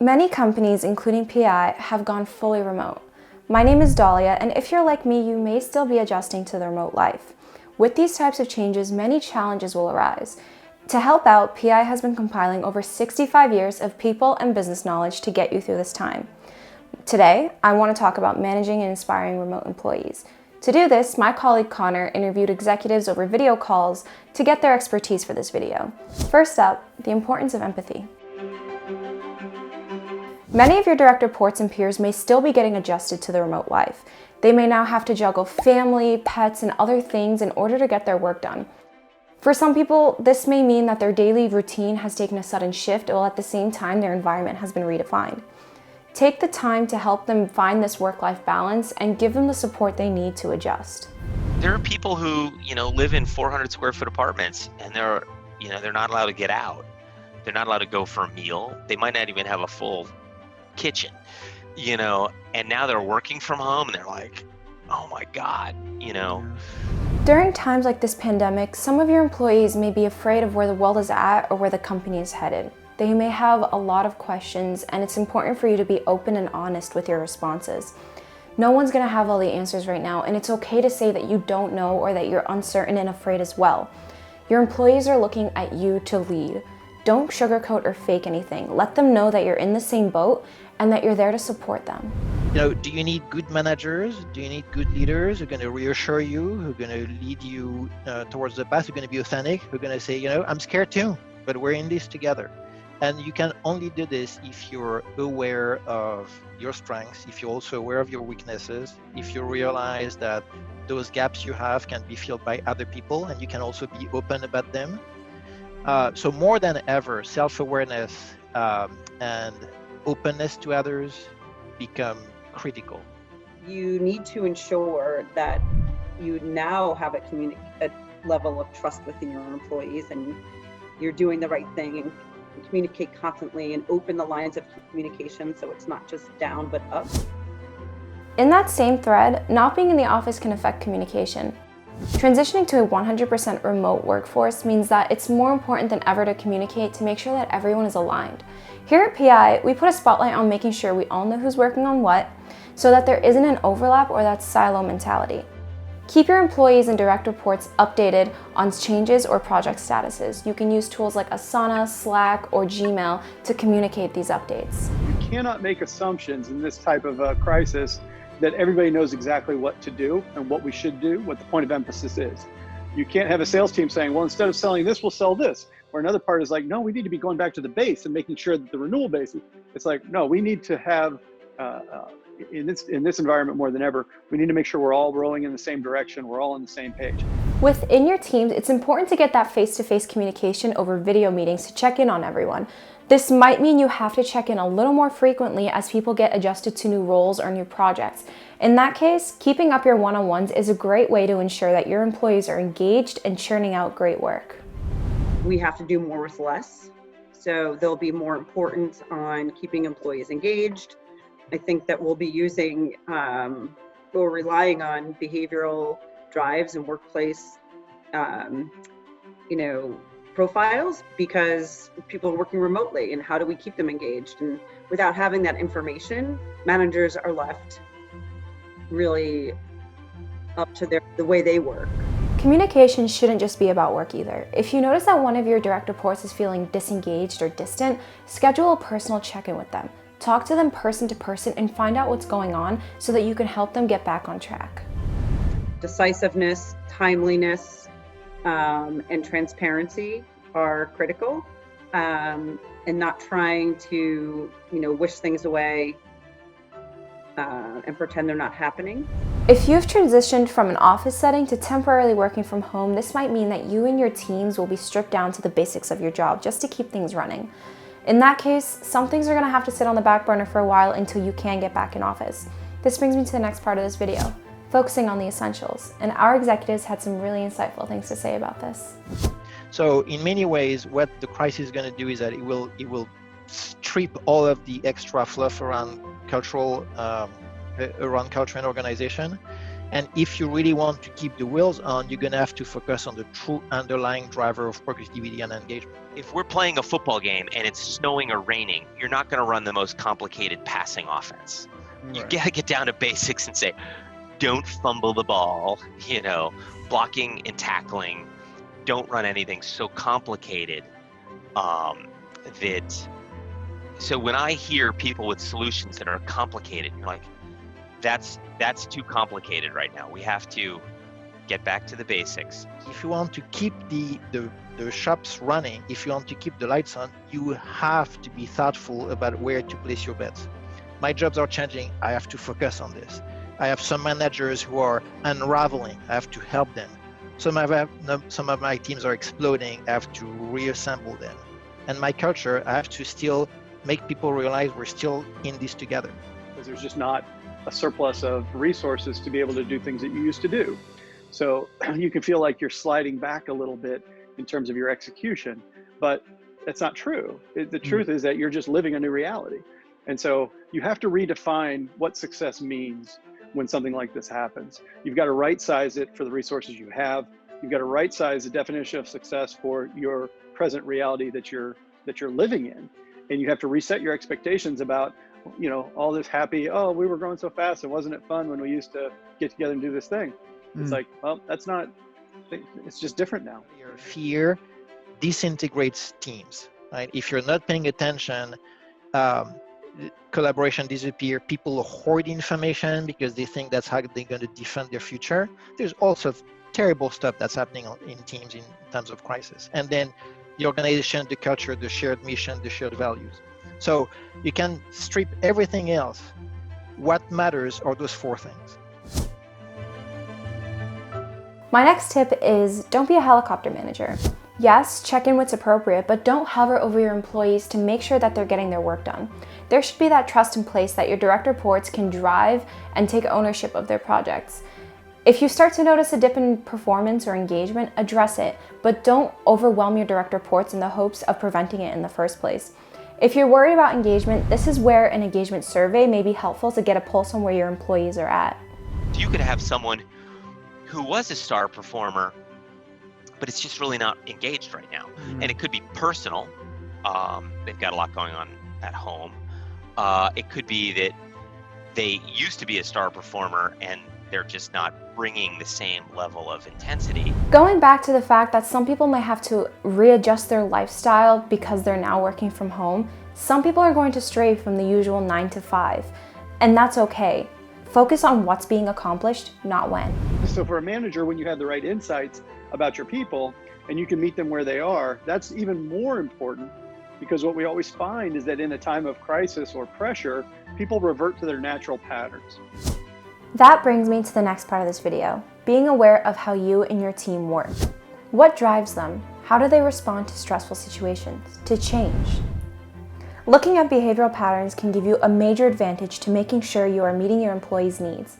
Many companies, including PI, have gone fully remote. My name is Dahlia, and if you're like me, you may still be adjusting to the remote life. With these types of changes, many challenges will arise. To help out, PI has been compiling over 65 years of people and business knowledge to get you through this time. Today, I want to talk about managing and inspiring remote employees. To do this, my colleague Connor interviewed executives over video calls to get their expertise for this video. First up, the importance of empathy. Many of your direct reports and peers may still be getting adjusted to the remote life. They may now have to juggle family, pets, and other things in order to get their work done. For some people, this may mean that their daily routine has taken a sudden shift, while at the same time their environment has been redefined. Take the time to help them find this work-life balance and give them the support they need to adjust. There are people who, live in 400 square foot apartments and they're not allowed to get out. They're not allowed to go for a meal. They might not even have a full kitchen, and now they're working from home and they're like, oh my God, During times like this pandemic, some of your employees may be afraid of where the world is at or where the company is headed. They may have a lot of questions, and it's important for you to be open and honest with your responses. No one's going to have all the answers right now, and it's okay to say that you don't know or that you're uncertain and afraid as well. Your employees are looking at you to lead. Don't sugarcoat or fake anything. Let them know that you're in the same boat and that you're there to support them. Do you need good managers? Do you need good leaders who are going to reassure you, who are going to lead you towards the path, who are going to be authentic, who are going to say, I'm scared too, but we're in this together. And you can only do this if you're aware of your strengths, if you're also aware of your weaknesses, if you realize that those gaps you have can be filled by other people, and you can also be open about them. So more than ever, self-awareness and openness to others become critical. You need to ensure that you now have a level of trust within your employees, and you're doing the right thing and communicate constantly and open the lines of communication so it's not just down but up. In that same thread, not being in the office can affect communication. Transitioning to a 100% remote workforce means that it's more important than ever to communicate to make sure that everyone is aligned. Here at PI, we put a spotlight on making sure we all know who's working on what so that there isn't an overlap or that silo mentality. Keep your employees and direct reports updated on changes or project statuses. You can use tools like Asana, Slack, or Gmail to communicate these updates. You cannot make assumptions in this type of crisis that everybody knows exactly what to do and what we should do, what the point of emphasis is. You can't have a sales team saying, well, instead of selling this, we'll sell this. Or another part is like, no, we need to be going back to the base and making sure that the renewal base, it's like, no, we need to have, in this environment more than ever, we need to make sure we're all rowing in the same direction, we're all on the same page. Within your teams, it's important to get that face-to-face communication over video meetings to check in on everyone. This might mean you have to check in a little more frequently as people get adjusted to new roles or new projects. In that case, keeping up your one-on-ones is a great way to ensure that your employees are engaged and churning out great work. We have to do more with less, so they'll be more important on keeping employees engaged. I think that we'll be using or relying on behavioral drives and workplace, profiles, because people are working remotely, and how do we keep them engaged? And without having that information, managers are left really up to the way they work. Communication shouldn't just be about work either. If you notice that one of your direct reports is feeling disengaged or distant, schedule a personal check-in with them. Talk to them person to person and find out what's going on so that you can help them get back on track. Decisiveness, timeliness, and transparency are critical, and not trying to, wish things away and pretend they're not happening. If you've transitioned from an office setting to temporarily working from home, this might mean that you and your teams will be stripped down to the basics of your job just to keep things running. In that case, some things are going to have to sit on the back burner for a while until you can get back in office. This brings me to the next part of this video, focusing on the essentials, and our executives had some really insightful things to say about this. So in many ways, what the crisis is going to do is that it will strip all of the extra fluff around culture and organization, And if you really want to keep the wheels on, you're going to have to focus on the true underlying driver of productivity and engagement. If we're playing a football game and it's snowing or raining, you're not going to run the most complicated passing offense. You got to get down to basics and say, don't fumble the ball, blocking and tackling. Don't run anything so complicated so when I hear people with solutions that are complicated, you're like, that's too complicated right now. We have to get back to the basics. If you want to keep the shops running, if you want to keep the lights on, you have to be thoughtful about where to place your bets. My jobs are changing. I have to focus on this. I have some managers who are unraveling. I have to help them. Some of my teams are exploding. I have to reassemble them. And my culture, I have to still make people realize we're still in this together. Because there's just not a surplus of resources to be able to do things that you used to do. So you can feel like you're sliding back a little bit in terms of your execution, but that's not true. The truth is that you're just living a new reality. And so you have to redefine what success means when something like this happens. You've got to right size it for the resources you have. You've got to right size the definition of success for your present reality that you're living in. And you have to reset your expectations about, all this happy, we were growing so fast, and wasn't it fun when we used to get together and do this thing? It's like, well, it's just different now. Your fear disintegrates teams, right? If you're not paying attention, collaboration disappear. People hoard information because they think that's how they're going to defend their future. There's also terrible stuff that's happening in teams in times of crisis. And then the organization, the culture, the shared mission, the shared values. So you can strip everything else. What matters are those four things. My next tip is don't be a helicopter manager. Yes, check in what's appropriate, but don't hover over your employees to make sure that they're getting their work done. There should be that trust in place that your direct reports can drive and take ownership of their projects. If you start to notice a dip in performance or engagement, address it, but don't overwhelm your direct reports in the hopes of preventing it in the first place. If you're worried about engagement, this is where an engagement survey may be helpful to get a pulse on where your employees are at. You could have someone who was a star performer, but it's just really not engaged right now. And it could be personal. They've got a lot going on at home. It could be that they used to be a star performer and they're just not bringing the same level of intensity. Going back to the fact that some people might have to readjust their lifestyle because they're now working from home, some people are going to stray from the usual 9 to 5, and that's okay. Focus on what's being accomplished, not when. So for a manager, when you have the right insights about your people and you can meet them where they are, that's even more important, because what we always find is that in a time of crisis or pressure, people revert to their natural patterns. That brings me to the next part of this video, being aware of how you and your team work. What drives them? How do they respond to stressful situations, to change? Looking at behavioral patterns can give you a major advantage to making sure you are meeting your employees' needs.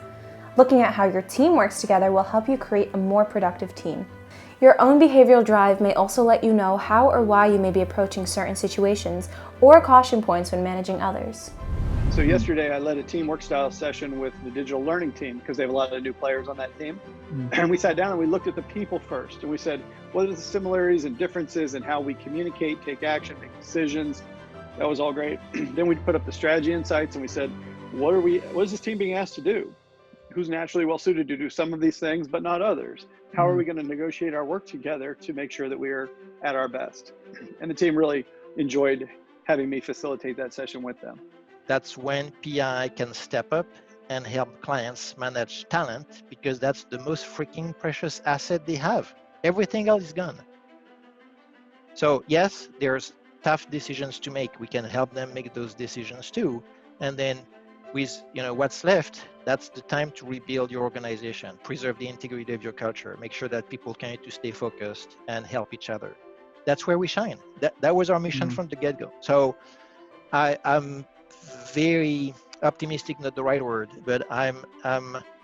Looking at how your team works together will help you create a more productive team. Your own behavioral drive may also let you know how or why you may be approaching certain situations or caution points when managing others. So yesterday I led a team work style session with the digital learning team because they have a lot of new players on that team. And we sat down and we looked at the people first, and we said, what are the similarities and differences in how we communicate, take action, make decisions? That was all great. Then we put up the strategy insights and we said, what is this team being asked to do? Who's naturally well suited to do some of these things, but not others? How are we going to negotiate our work together to make sure that we are at our best? And the team really enjoyed having me facilitate that session with them. That's when PI can step up and help clients manage talent, because that's the most freaking precious asset they have. Everything else is gone. So yes, there's tough decisions to make. We can help them make those decisions too. And then with what's left, that's the time to rebuild your organization, preserve the integrity of your culture, make sure that people continue to stay focused and help each other. That's where we shine. That was our mission from the get-go. So I'm very optimistic, not the right word, but I'm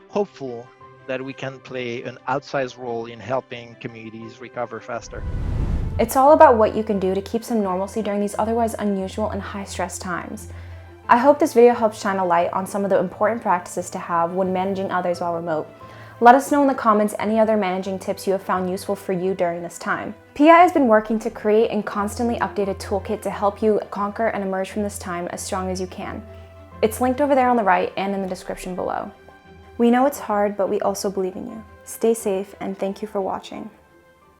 hopeful that we can play an outsized role in helping communities recover faster. It's all about what you can do to keep some normalcy during these otherwise unusual and high-stress times. I hope this video helps shine a light on some of the important practices to have when managing others while remote. Let us know in the comments any other managing tips you have found useful for you during this time. PI has been working to create and constantly update a toolkit to help you conquer and emerge from this time as strong as you can. It's linked over there on the right and in the description below. We know it's hard, but we also believe in you. Stay safe, and thank you for watching.